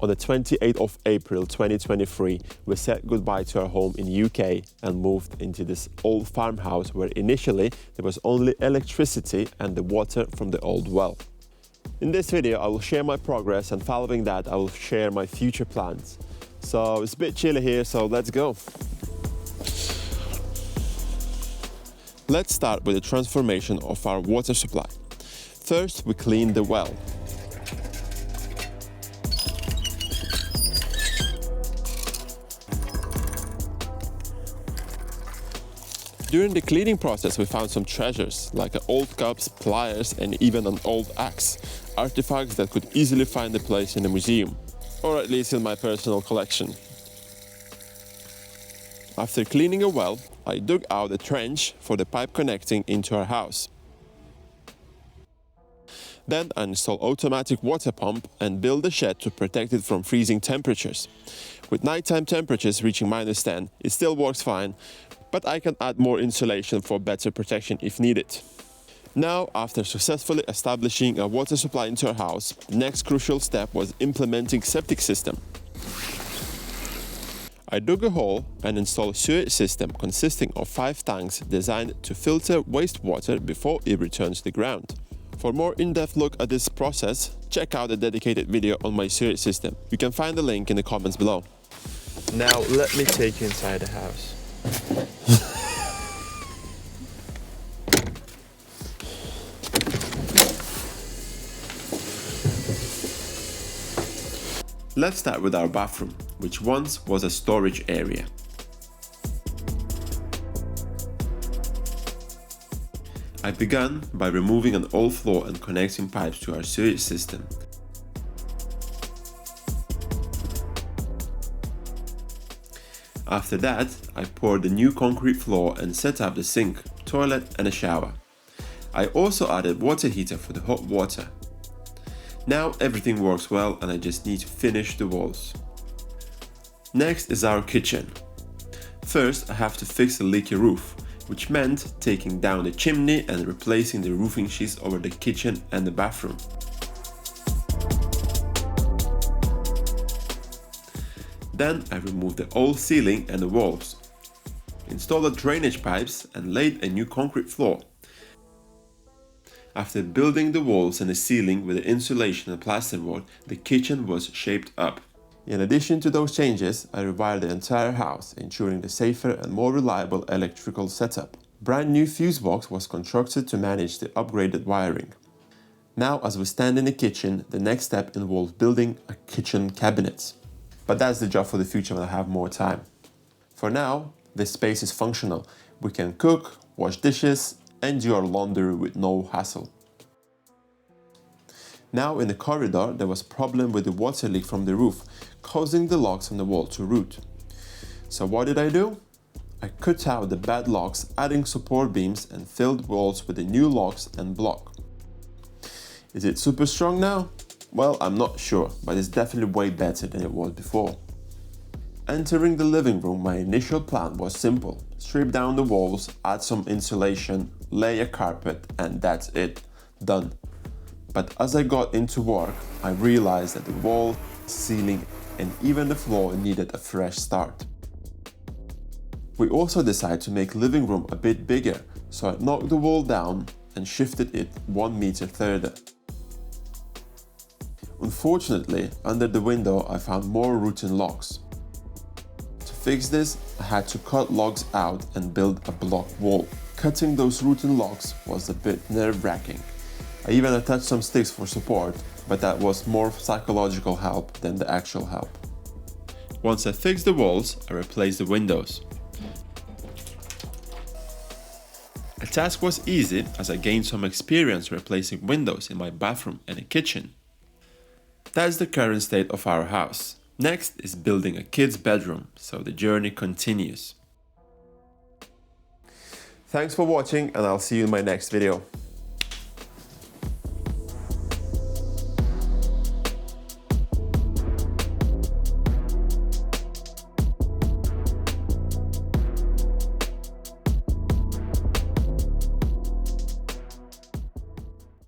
On the 28th of April 2023, we said goodbye to our home in UK and moved into this old farmhouse where initially there was only electricity and the water from the old well. In this video, I will share my progress, and following that, I will share my future plans. So it's a bit chilly here, so let's go. Let's start with the transformation of our water supply. First, we clean the well. During the cleaning process, we found some treasures, like old cups, pliers, and even an old axe. Artifacts that could easily find a place in a museum, or at least in my personal collection. After cleaning a well, I dug out a trench for the pipe connecting into our house. Then I installed automatic water pump and built a shed to protect it from freezing temperatures. With nighttime temperatures reaching -10, it still works fine, but I can add more insulation for better protection if needed. Now, after successfully establishing a water supply into our house, the next crucial step was implementing septic system. I dug a hole and installed a sewage system consisting of 5 tanks designed to filter wastewater before it returns to the ground. For a more in-depth look at this process, check out the dedicated video on my sewage system. You can find the link in the comments below. Now let me take you inside the house. Let's start with our bathroom, which once was a storage area. I began by removing an old floor and connecting pipes to our sewage system. After that, I poured a new concrete floor and set up the sink, toilet and a shower. I also added water heater for the hot water. Now everything works well and I just need to finish the walls. Next is our kitchen. First, I have to fix the leaky roof, which meant taking down the chimney and replacing the roofing sheets over the kitchen and the bathroom. Then I removed the old ceiling and the walls, installed the drainage pipes and laid a new concrete floor. After building the walls and the ceiling with the insulation and plasterboard, the kitchen was shaped up. In addition to those changes, I rewired the entire house, ensuring the safer and more reliable electrical setup. Brand new fuse box was constructed to manage the upgraded wiring. Now, as we stand in the kitchen, the next step involves building a kitchen cabinet. But that's the job for the future when I have more time. For now, this space is functional. We can cook, wash dishes, and do our laundry with no hassle. Now in the corridor, there was a problem with the water leak from the roof, causing the logs on the wall to root. So what did I do? I cut out the bad logs, adding support beams and filled walls with the new logs and block. Is it super strong now? Well, I'm not sure, but it's definitely way better than it was before. Entering the living room, my initial plan was simple. Strip down the walls, add some insulation, lay a carpet, and that's it. Done. But as I got into work, I realized that the wall, ceiling, and even the floor needed a fresh start. We also decided to make living room a bit bigger, so I knocked the wall down and shifted it 1 meter further. Unfortunately, under the window I found more rotten logs. To fix this, I had to cut logs out and build a block wall. Cutting those rotten logs was a bit nerve-wracking. I even attached some sticks for support, but that was more psychological help than the actual help. Once I fixed the walls, I replaced the windows. The task was easy as I gained some experience replacing windows in my bathroom and a kitchen. That's the current state of our house. Next is building a kid's bedroom, so the journey continues. Thanks for watching, and I'll see you in my next video.